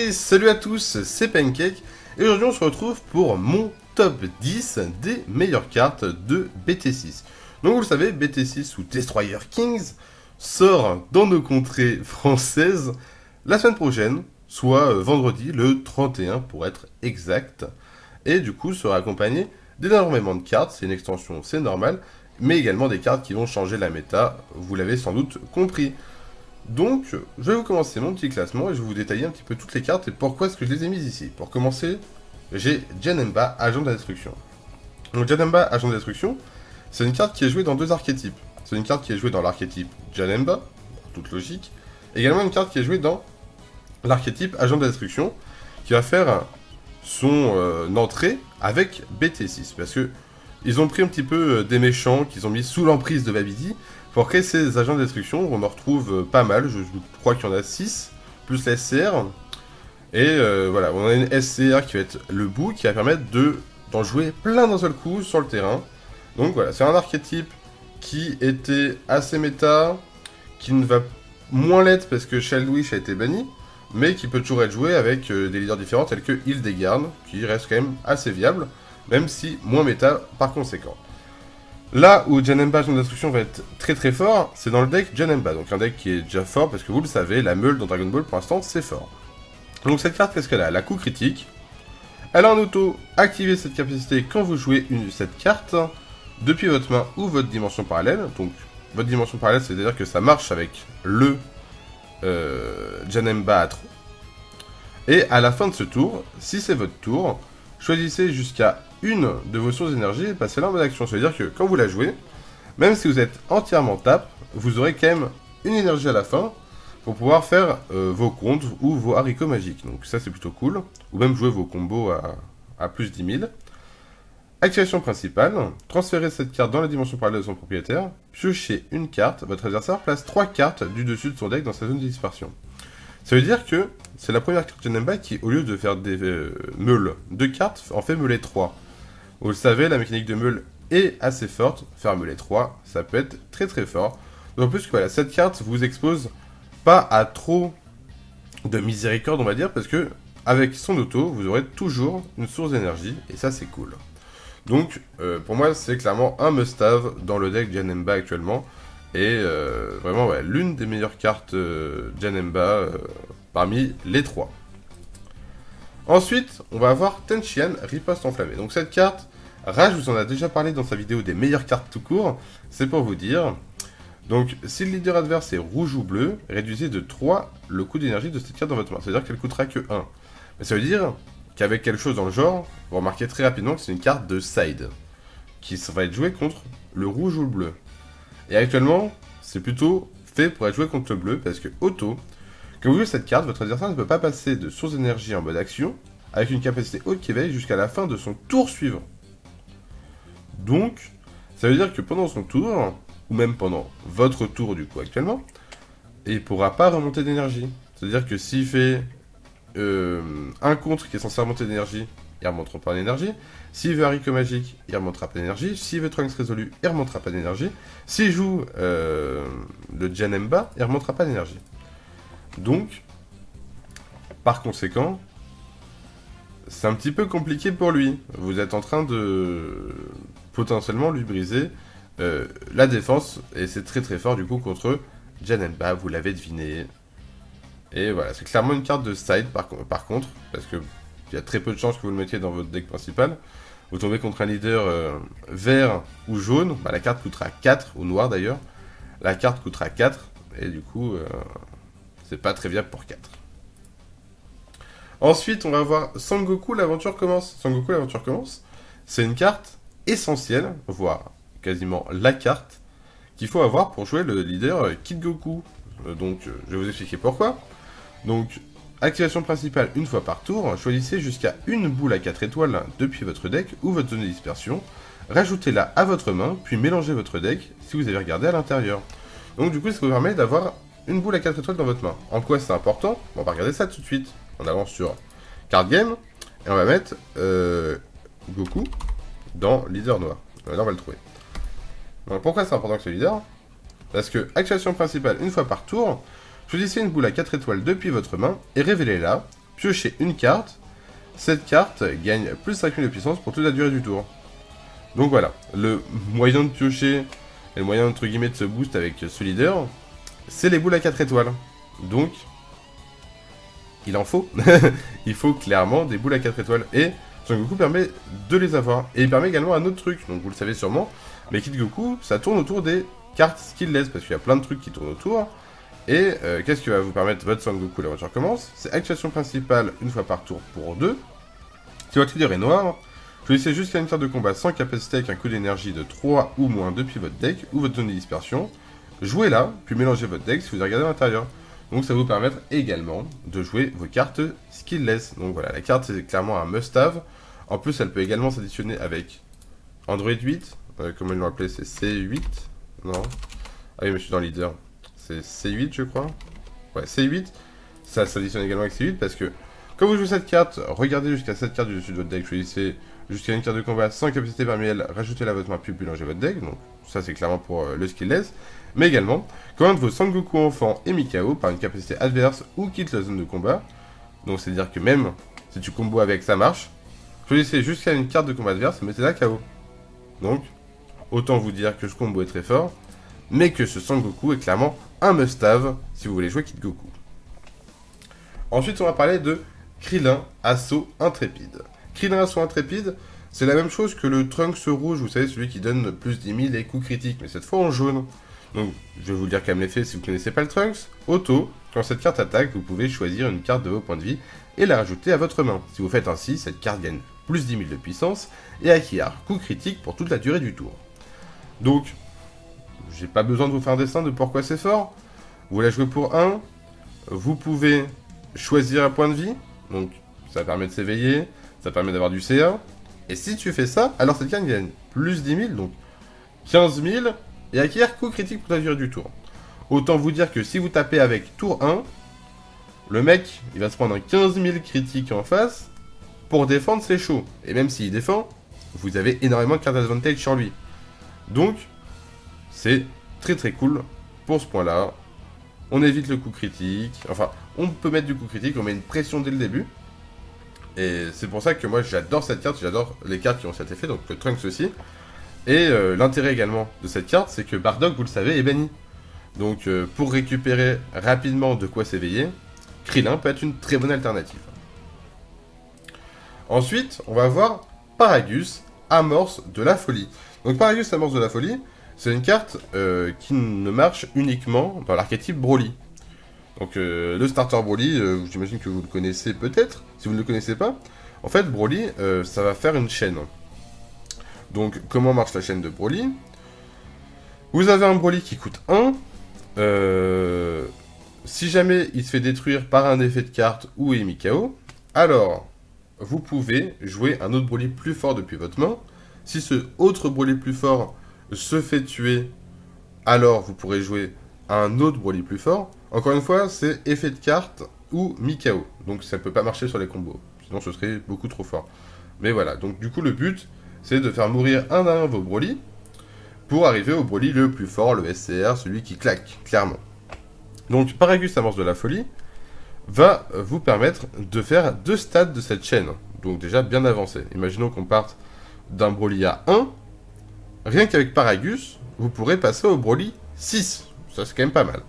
Et salut à tous, c'est Pancake, et aujourd'hui on se retrouve pour mon top 10 des meilleures cartes de BT6. Donc vous le savez, BT6 ou Destroyer Kings sort dans nos contrées françaises la semaine prochaine, soit vendredi le 31 pour être exact, et du coup sera accompagné d'énormément de cartes, c'est une extension, c'est normal, mais également des cartes qui vont changer la méta, vous l'avez sans doute compris. Donc, je vais vous commencer mon petit classement et je vais vous détailler un petit peu toutes les cartes et pourquoi est-ce que je les ai mises ici. Pour commencer, j'ai Janemba, Agent de la Destruction. Donc Janemba, Agent de la Destruction, c'est une carte qui est jouée dans deux archétypes. C'est une carte qui est jouée dans l'archétype Janemba, toute logique. Également une carte qui est jouée dans l'archétype Agent de la Destruction, qui va faire son entrée avec BT6. Parce que ils ont pris un petit peu des méchants qu'ils ont mis sous l'emprise de Babidi. Pour créer ces agents de destruction, on en retrouve pas mal, je crois qu'il y en a 6, plus la SCR. Et voilà, on a une SCR qui va être le bout, qui va permettre d'en jouer plein d'un seul coup sur le terrain. Donc voilà, c'est un archétype qui était assez méta, qui ne va moins l'être parce que Shellwish a été banni, mais qui peut toujours être joué avec des leaders différents tels que Hildegard, qui reste quand même assez viable, même si moins méta par conséquent. Là où Janemba Agent de Destruction va être très très fort, c'est dans le deck Janemba, donc un deck qui est déjà fort parce que vous le savez, la meule dans Dragon Ball pour l'instant c'est fort. Donc cette carte, qu'est-ce qu'elle a? Elle a coup critique. Elle a en auto activer cette capacité quand vous jouez cette carte depuis votre main ou votre dimension parallèle. Donc votre dimension parallèle, c'est-à-dire que ça marche avec le Janemba à trop. Et à la fin de ce tour, si c'est votre tour, choisissez jusqu'à une de vos sources d'énergie et passez-la en mode action. Ça veut dire que quand vous la jouez, même si vous êtes entièrement tap, vous aurez quand même une énergie à la fin pour pouvoir faire vos contres ou vos haricots magiques. Donc ça c'est plutôt cool. Ou même jouer vos combos à plus 10 000. Activation principale, transférez cette carte dans la dimension parallèle de son propriétaire, piochez une carte, votre adversaire place 3 cartes du dessus de son deck dans sa zone de dispersion. Ça veut dire que c'est la première carte Janemba qui, au lieu de faire des meules 2 cartes, en fait meuler 3. Vous le savez, la mécanique de meule est assez forte. Faire meuler 3, ça peut être très très fort. D'autant plus que voilà, cette carte vous expose pas à trop de miséricorde, on va dire, parce que avec son auto, vous aurez toujours une source d'énergie, et ça c'est cool. Donc, pour moi, c'est clairement un must-have dans le deck Janemba actuellement. Et vraiment, ouais, l'une des meilleures cartes Janemba parmi les 3. Ensuite, on va avoir Tenchian, Riposte Enflammée. Donc cette carte, Rage vous en a déjà parlé dans sa vidéo des meilleures cartes tout court. C'est pour vous dire. Donc, si le leader adverse est rouge ou bleu, réduisez de 3 le coût d'énergie de cette carte dans votre main. C'est-à-dire qu'elle coûtera que 1. Mais ça veut dire qu'avec quelque chose dans le genre, vous remarquez très rapidement que c'est une carte de side. Qui va être jouée contre le rouge ou le bleu. Et actuellement, c'est plutôt fait pour être joué contre le bleu, parce que auto, quand vous jouez cette carte, votre adversaire ne peut pas passer de source d'énergie en mode action, avec une capacité haute qui éveille jusqu'à la fin de son tour suivant. Donc, ça veut dire que pendant son tour, ou même pendant votre tour du coup actuellement, il ne pourra pas remonter d'énergie. C'est-à-dire que s'il fait un contre qui est censé remonter d'énergie, il ne remontera pas d'énergie. S'il veut haricot magique, il ne remontera pas d'énergie. S'il veut Trunks résolu, il ne remontera pas d'énergie. S'il joue le Janemba, il ne remontera pas d'énergie. Donc, par conséquent, c'est un petit peu compliqué pour lui. Vous êtes en train de potentiellement lui briser la défense. Et c'est très très fort du coup contre Janemba, vous l'avez deviné. Et voilà, c'est clairement une carte de side par contre, parce que il y a très peu de chances que vous le mettiez dans votre deck principal. Vous tombez contre un leader vert ou jaune, bah, la carte coûtera 4, ou noir d'ailleurs. La carte coûtera 4, et du coup, c'est pas très viable pour 4. Ensuite, on va voir Sangoku, l'aventure commence. Sangoku, l'aventure commence. C'est une carte essentielle, voire quasiment la carte, qu'il faut avoir pour jouer le leader Kid Goku. Donc, je vais vous expliquer pourquoi. Donc, activation principale une fois par tour, choisissez jusqu'à une boule à 4 étoiles depuis votre deck ou votre zone de dispersion, rajoutez-la à votre main, puis mélangez votre deck si vous avez regardé à l'intérieur. Donc du coup, ça vous permet d'avoir une boule à 4 étoiles dans votre main. En quoi c'est important? On va regarder ça tout de suite. On avance sur Card Game, et on va mettre Goku dans leader noir. Là, on va le trouver. Donc pourquoi c'est important que ce leader? Parce que, activation principale une fois par tour, choisissez une boule à 4 étoiles depuis votre main et révélez-la. piochez une carte. Cette carte gagne plus 5000 de puissance pour toute la durée du tour. Donc voilà, le moyen de piocher et le moyen entre guillemets de se boost avec ce leader, c'est les boules à 4 étoiles. Donc, il en faut. Il faut clairement des boules à 4 étoiles. Et Son Goku permet de les avoir. Et il permet également un autre truc, donc vous le savez sûrement, mais Kid Goku, ça tourne autour des cartes skillless, parce qu'il y a plein de trucs qui tournent autour. Et qu'est-ce qui va vous permettre votre Son Goku, la voiture commence? C'est activation principale une fois par tour pour 2. Si votre leader est noir, choisissez jusqu'à une carte de combat sans capacité avec un coût d'énergie de 3 ou moins depuis votre deck ou votre zone de dispersion. Jouez-la, puis mélangez votre deck si vous regardez à l'intérieur. Donc ça va vous permettre également de jouer vos cartes skillless. Donc voilà, la carte c'est clairement un must-have. En plus, elle peut également s'additionner avec Android 8. Comment ils l'ont appelé? C'est C8? Non. Ah oui, mais je suis dans leader. C'est C8, je crois. Ouais, C8. Ça s'additionne également avec C8 parce que quand vous jouez cette carte, regardez jusqu'à cette carte du dessus de votre deck. Choisissez jusqu'à une carte de combat sans capacité parmi elles. Rajoutez-la à votre main, puis mélangez votre deck. Donc ça, c'est clairement pour le skillless. Mais également, quand un de vos Son Goku enfants est mis KO par une capacité adverse ou quitte la zone de combat, donc c'est-à-dire que même si tu combos avec, ça marche, choisissez jusqu'à une carte de combat adverse et mettez-la KO. Donc, autant vous dire que ce combo est très fort, mais que ce Son Goku est clairement un must-have si vous voulez jouer Kid Goku. Ensuite, on va parler de Krillin Assaut Intrépide. Krillin Assaut Intrépide, c'est la même chose que le Trunks rouge, vous savez, celui qui donne plus 10 000 et coups critiques, mais cette fois en jaune. Donc, je vais vous dire quand même l'effet si vous ne connaissez pas le Trunks. Auto, quand cette carte attaque, vous pouvez choisir une carte de vos points de vie et la rajouter à votre main. Si vous faites ainsi, cette carte gagne plus 10 000 de puissance et acquiert coup critique pour toute la durée du tour. Donc, j'ai pas besoin de vous faire un dessin de pourquoi c'est fort. Vous la jouez pour 1, vous pouvez choisir un point de vie, donc ça permet de s'éveiller, ça permet d'avoir du CA. Et si tu fais ça, alors cette carte gagne plus 10 000, donc 15 000, et acquiert coup critique pour la durée du tour. Autant vous dire que si vous tapez avec tour 1, le mec, il va se prendre un 15 000 critiques en face, pour défendre, c'est chaud. Et même s'il défend, vous avez énormément de cartes advantage sur lui. Donc, c'est très très cool pour ce point-là. On évite le coup critique, enfin, on peut mettre du coup critique, on met une pression dès le début. Et c'est pour ça que moi j'adore cette carte, j'adore les cartes qui ont cet effet, donc le Trunks aussi. Et l'intérêt également de cette carte, c'est que Bardock, vous le savez, est banni. Donc pour récupérer rapidement de quoi s'éveiller, Krillin peut être une très bonne alternative. Ensuite, on va voir Paragus, Amorce de la Folie. Donc Paragus, Amorce de la Folie, c'est une carte qui ne marche uniquement dans l'archétype Broly. Donc le starter Broly, j'imagine que vous le connaissez peut-être. Si vous ne le connaissez pas, en fait Broly, ça va faire une chaîne. Donc comment marche la chaîne de Broly? Vous avez un Broly qui coûte 1. Si jamais il se fait détruire par un effet de carte ou est mis KO, alors vous pouvez jouer un autre Broly plus fort depuis votre main. Si ce autre Broly plus fort se fait tuer, alors vous pourrez jouer un autre Broly plus fort. Encore une fois, c'est effet de carte ou mis KO. Donc ça ne peut pas marcher sur les combos. Sinon ce serait beaucoup trop fort. Mais voilà, donc du coup le but, c'est de faire mourir un à un vos Broly pour arriver au Broly le plus fort, le SCR, celui qui claque, clairement. Donc Paragus Amorce de la Folie va vous permettre de faire 2 stades de cette chaîne. Donc déjà bien avancé. Imaginons qu'on parte d'un Broly à 1. Rien qu'avec Paragus, vous pourrez passer au Broly 6. Ça c'est quand même pas mal.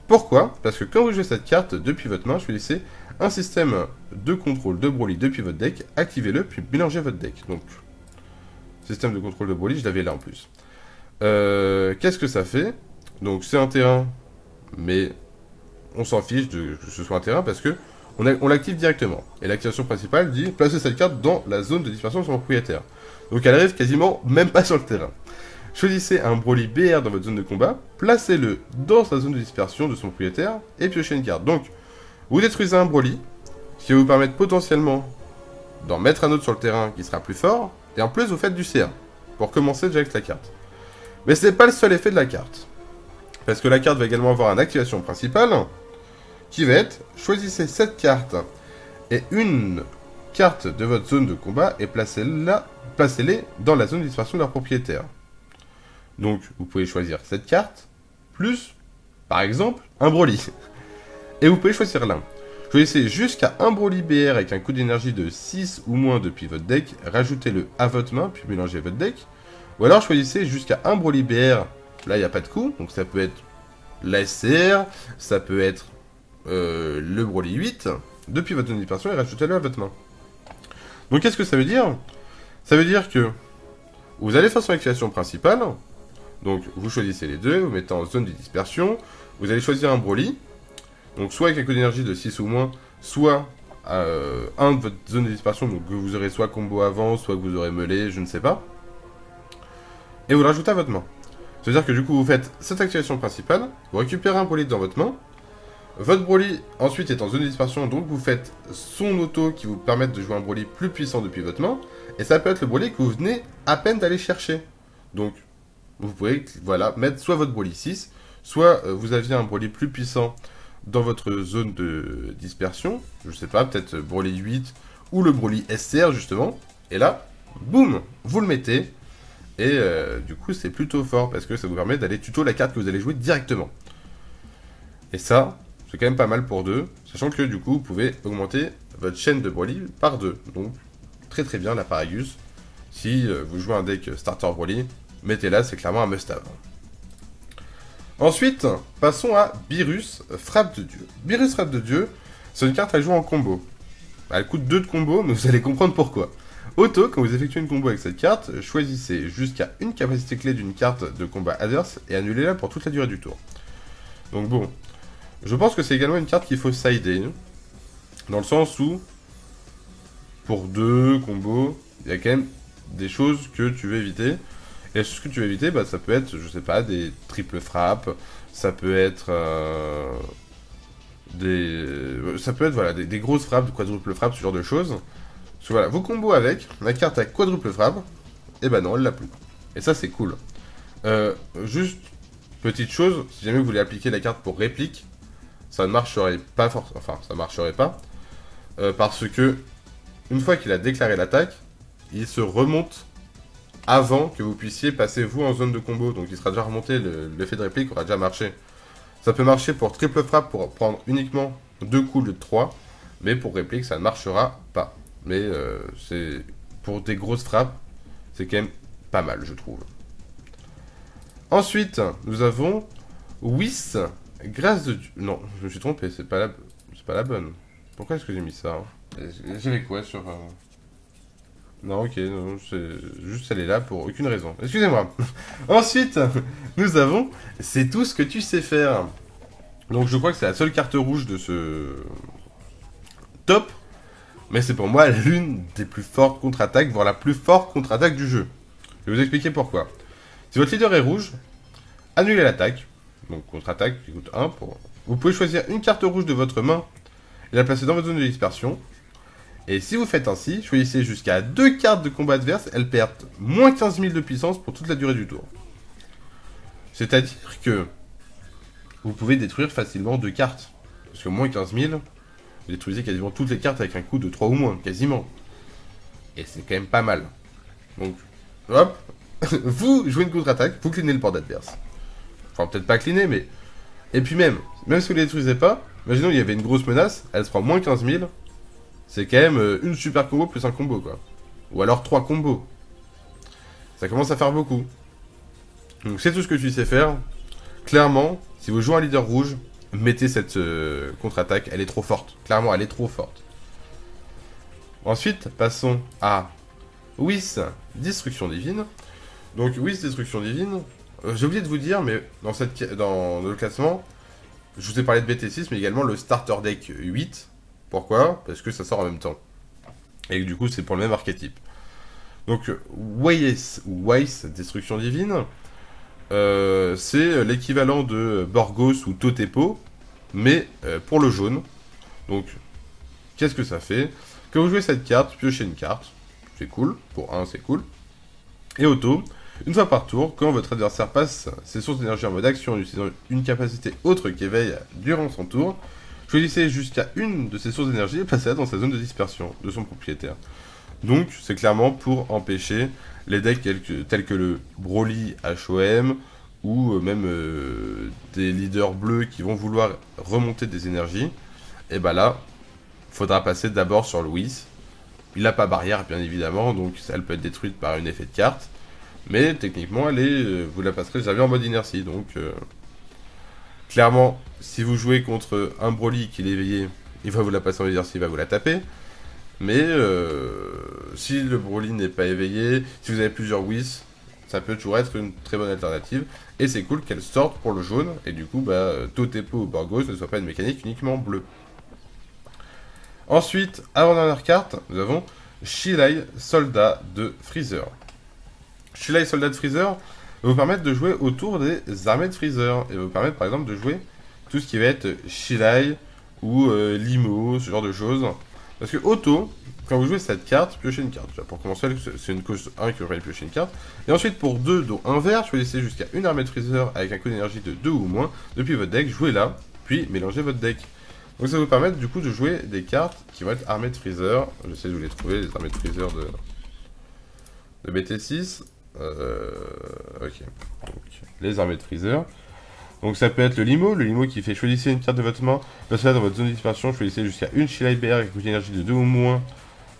Pourquoi? Parce que quand vous jouez cette carte depuis votre main, choisissez un système de contrôle de Broly depuis votre deck, activez-le, puis mélangez votre deck. Donc, système de contrôle de Broly, je l'avais là en plus. Qu'est-ce que ça fait? Donc c'est un terrain, mais on s'en fiche que ce soit un terrain parce que on l'active directement. Et l'activation principale dit placer cette carte dans la zone de dispersion de son propriétaire. Donc elle arrive quasiment même pas sur le terrain. Choisissez un Broly BR dans votre zone de combat, placez-le dans sa zone de dispersion de son propriétaire et piochez une carte. Donc vous détruisez un Broly, ce qui va vous permettre potentiellement d'en mettre un autre sur le terrain qui sera plus fort, et en plus vous faites du CA pour commencer déjà avec la carte. Mais ce n'est pas le seul effet de la carte. Parce que la carte va également avoir une activation principale, qui va être, choisissez cette carte et une carte de votre zone de combat et placez-les dans la zone de dispersion de leur propriétaire. Donc, vous pouvez choisir cette carte, plus, par exemple, un Broly. Et vous pouvez choisir l'un. Choisissez jusqu'à un Broly BR avec un coût d'énergie de 6 ou moins depuis votre deck, rajoutez-le à votre main, puis mélangez votre deck. Ou alors choisissez jusqu'à un Broly BR, là il n'y a pas de coût, donc ça peut être l'ASCR, ça peut être le Broly 8, depuis votre zone de dispersion et rajoutez-le à votre main. Donc qu'est-ce que ça veut dire? Ça veut dire que vous allez faire son activation principale, donc vous choisissez les deux, vous mettez en zone de dispersion, vous allez choisir un Broly, donc soit avec un coût d'énergie de 6 ou moins, soit un de votre zone de dispersion, donc que vous aurez soit combo avant, soit que vous aurez melee, je ne sais pas. Et vous le rajoutez à votre main. C'est-à-dire que du coup vous faites cette activation principale, vous récupérez un Broly dans votre main, votre Broly ensuite est en zone de dispersion, donc vous faites son auto qui vous permet de jouer un Broly plus puissant depuis votre main, et ça peut être le Broly que vous venez à peine d'aller chercher. Donc vous pouvez voilà, mettre soit votre Broly 6, soit vous aviez un Broly plus puissant dans votre zone de dispersion, je sais pas, peut-être Broly 8 ou le Broly SCR justement, et là, boum, vous le mettez, et du coup c'est plutôt fort parce que ça vous permet d'aller tuto la carte que vous allez jouer directement. Et ça, c'est quand même pas mal pour 2, sachant que du coup vous pouvez augmenter votre chaîne de Broly par 2, donc très très bien la Paragus. Si vous jouez un deck starter Broly, mettez-la, c'est clairement un must-have. Ensuite, passons à Beerus, Frappe de Dieu. Beerus, Frappe de Dieu, c'est une carte à jouer en combo. Elle coûte 2 de combo, mais vous allez comprendre pourquoi. Auto, quand vous effectuez une combo avec cette carte, choisissez jusqu'à une capacité clé d'une carte de combat adverse et annulez-la pour toute la durée du tour. Donc bon, je pense que c'est également une carte qu'il faut sider, dans le sens où, pour 2 combos, il y a quand même des choses que tu veux éviter. Et ce que tu veux éviter, bah, ça peut être, je sais pas, des triples frappes, ça peut être voilà, des grosses frappes, des quadruples frappes, ce genre de choses. Parce que voilà, vos combos avec, la carte à quadruple frappe, et bah non, elle l'a plus. Et ça, c'est cool. Juste, petite chose, si jamais vous voulez appliquer la carte pour réplique, ça ne marcherait pas forcément, enfin, ça marcherait pas, parce que, une fois qu'il a déclaré l'attaque, il se remonte avant que vous puissiez passer vous en zone de combo, donc il sera déjà remonté, l'effet de réplique aura déjà marché. Ça peut marcher pour triple frappe pour prendre uniquement 2 coups de 3, mais pour réplique ça ne marchera pas. Mais c'est pour des grosses frappes, c'est quand même pas mal je trouve. Ensuite, nous avons Whis, Grâce de Dieu. Non, je me suis trompé, c'est pas la bonne. Pourquoi est-ce que j'ai mis ça? J'avais quoi sur... Non, ok, non, juste elle est là pour aucune raison. Excusez-moi. Ensuite, nous avons C'est tout ce que tu sais faire. Donc je crois que c'est la seule carte rouge de ce top. Mais c'est pour moi l'une des plus fortes contre-attaques, voire la plus forte contre-attaque du jeu. Je vais vous expliquer pourquoi. Si votre leader est rouge, annulez l'attaque. Donc contre-attaque qui coûte 1 pour... Vous pouvez choisir une carte rouge de votre main et la placer dans votre zone de dispersion. Et si vous faites ainsi, choisissez jusqu'à 2 cartes de combat adverse, elles perdent moins 15 000 de puissance pour toute la durée du tour. C'est-à-dire que vous pouvez détruire facilement 2 cartes. Parce que moins 15 000, vous détruisez quasiment toutes les cartes avec un coup de 3 ou moins, quasiment. Et c'est quand même pas mal. Donc, hop, vous jouez une contre-attaque, vous clinez le port d'adverse. Enfin, peut-être pas cliner, mais... Et puis même si vous ne les détruisez pas, imaginons qu'il y avait une grosse menace, elle se prend moins 15 000, c'est quand même une super combo plus un combo, quoi. Ou alors 3 combos. Ça commence à faire beaucoup. Donc c'est tout ce que tu sais faire. Clairement, si vous jouez un leader rouge, mettez cette contre-attaque, elle est trop forte. Clairement, elle est trop forte. Ensuite, passons à Whis, Destruction Divine. Donc Whis, Destruction Divine, j'ai oublié de vous dire, mais dans le classement, je vous ai parlé de BT6, mais également le Starter Deck 8. Pourquoi? Parce que ça sort en même temps. Et du coup, c'est pour le même archétype. Donc, Whis, Destruction Divine, c'est l'équivalent de Borgos ou Totepo, mais pour le jaune. Donc, qu'est-ce que ça fait? Quand vous jouez cette carte, piochez une carte. C'est cool. Pour 1, c'est cool. Et auto, une fois par tour, quand votre adversaire passe ses sources d'énergie en mode action en utilisant une capacité autre qu'éveil durant son tour, choisissez jusqu'à une de ces sources d'énergie et placez-la dans sa zone de dispersion de son propriétaire. Donc, c'est clairement pour empêcher les decks tels que le Broly HOM ou même des leaders bleus qui vont vouloir remonter des énergies. Et bah là, faudra passer d'abord sur le Whis. Il n'a pas barrière, bien évidemment, donc elle peut être détruite par un effet de carte. Mais techniquement, vous la passerez jamais en mode inertie. Donc, clairement, si vous jouez contre un Broly qui est éveillé, il va vous la passer en mode inertie, il va vous la taper. Mais si le Broly n'est pas éveillé, si vous avez plusieurs Whis, ça peut toujours être une très bonne alternative. Et c'est cool qu'elle sorte pour le jaune. Et du coup, Totepo ou Borgos ne soit pas une mécanique uniquement bleue. Ensuite, avant-dernière carte, nous avons Shilai, soldat de Freezer. Shilai, soldat de Freezer, va vous permettre de jouer autour des armées de Freezer. Et va vous permettre par exemple de jouer tout ce qui va être Shilai ou Limo, ce genre de choses. Parce que auto, quand vous jouez cette carte, piochez une carte. Pour commencer, c'est une cause 1 qui vous permet de piocher une carte. Et ensuite, pour 2, dont un vert, choisissez jusqu'à une armée de Freezer avec un coût d'énergie de 2 ou moins depuis votre deck, jouez là, puis mélangez votre deck. Donc ça va vous permettre du coup de jouer des cartes qui vont être armées de Freezer. J'essaie de vous les trouver, les armées de Freezer de BT6. Ok. Donc, les armées de Freezer. Donc ça peut être le Limo qui fait choisissez une carte de votre main, placez-la dans votre zone de dispersion, choisissez jusqu'à une Shilai BR avec une d'énergie de 2 ou moins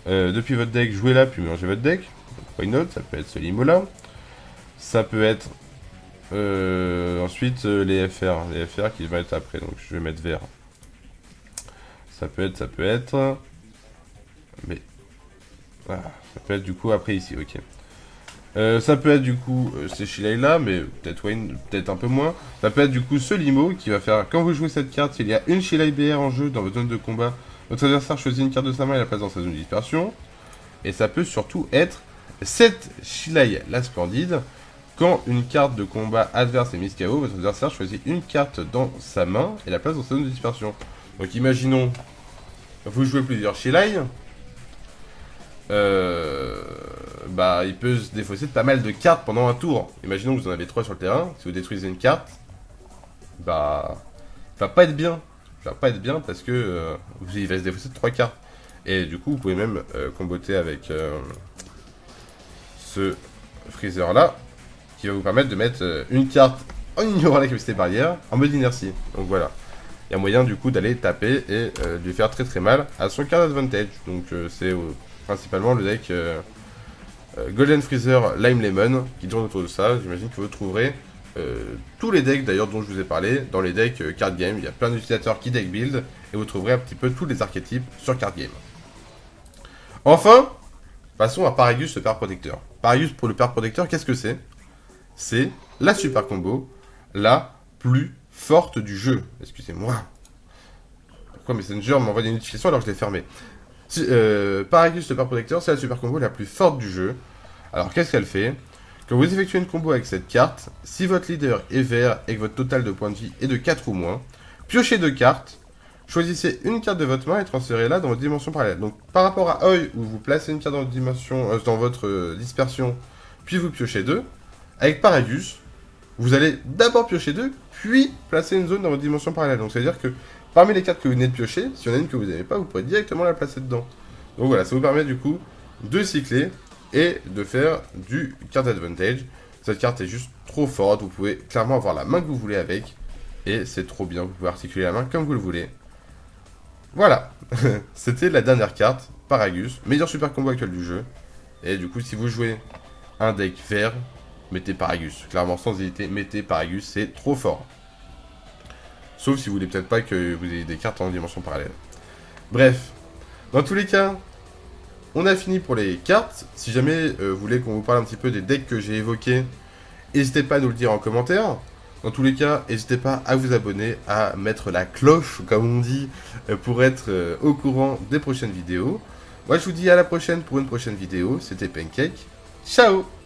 depuis votre deck, jouez là, puis mélangez votre deck. Why not, ça peut être ce Limo là. Ça peut être ensuite les FR qui vont être après, donc je vais mettre vert. Ça peut être, mais voilà, ça peut être du coup après ici, ok. Ça peut être du coup ces Shilai là, mais peut-être un peu moins. Ça peut être du coup ce Limo qui va faire, quand vous jouez cette carte, s'il y a une Shilai BR en jeu dans votre zone de combat, votre adversaire choisit une carte de sa main et la place dans sa zone de dispersion. Et ça peut surtout être cette Shilai la Splendide. Quand une carte de combat adverse est mise KO, votre adversaire choisit une carte dans sa main et la place dans sa zone de dispersion. Donc imaginons, vous jouez plusieurs Shilai. Il peut se défausser de pas mal de cartes pendant un tour. Imaginons que vous en avez 3 sur le terrain. Si vous détruisez une carte, ça va pas être bien. Ça va pas être bien parce que il va se défausser de 3 cartes. Et du coup, vous pouvez même comboter avec ce Freezer là, qui va vous permettre de mettre une carte en ignorant la capacité barrière en mode inertie. Donc voilà. Il y a moyen du coup d'aller taper et de lui faire très très mal à son card advantage. Donc c'est principalement le deck Golden Freezer Lime Lemon qui tourne autour de ça. J'imagine que vous trouverez tous les decks d'ailleurs dont je vous ai parlé dans les decks card game. Il y a plein d'utilisateurs qui deck build et vous trouverez un petit peu tous les archétypes sur card game. Enfin, passons à Paragus le père protecteur. Paragus pour le père protecteur, qu'est-ce que c'est? C'est la super combo la plus forte du jeu. Excusez-moi. Pourquoi Messenger m'envoie des notifications alors que je l'ai fermé? Paragus le père protecteur, c'est la super combo la plus forte du jeu. Alors qu'est-ce qu'elle fait? Quand vous effectuez une combo avec cette carte, si votre leader est vert et que votre total de points de vie est de 4 ou moins, piochez 2 cartes, choisissez une carte de votre main et transférez-la dans votre dimension parallèle. Donc par rapport à Oi, où vous placez une carte dans votre dimension, dans votre dispersion, puis vous piochez 2, avec Paragus, vous allez d'abord piocher 2, puis placer une zone dans votre dimension parallèle. Donc c'est-à-dire que parmi les cartes que vous venez de piocher, si y en a une que vous n'avez pas, vous pourrez directement la placer dedans. Donc voilà, ça vous permet du coup de cycler et de faire du card advantage. Cette carte est juste trop forte, vous pouvez clairement avoir la main que vous voulez avec, et c'est trop bien, vous pouvez articuler la main comme vous le voulez. Voilà, c'était la dernière carte, Paragus, meilleur super combo actuel du jeu. Et du coup, si vous jouez un deck vert, mettez Paragus. Clairement, sans hésiter, mettez Paragus, c'est trop fort. Sauf si vous voulez peut-être pas que vous ayez des cartes en dimension parallèle. Bref, dans tous les cas, on a fini pour les cartes. Si jamais vous voulez qu'on vous parle un petit peu des decks que j'ai évoqués, n'hésitez pas à nous le dire en commentaire. Dans tous les cas, n'hésitez pas à vous abonner, à mettre la cloche, comme on dit, pour être au courant des prochaines vidéos. Moi, je vous dis à la prochaine pour une prochaine vidéo. C'était Pancake. Ciao!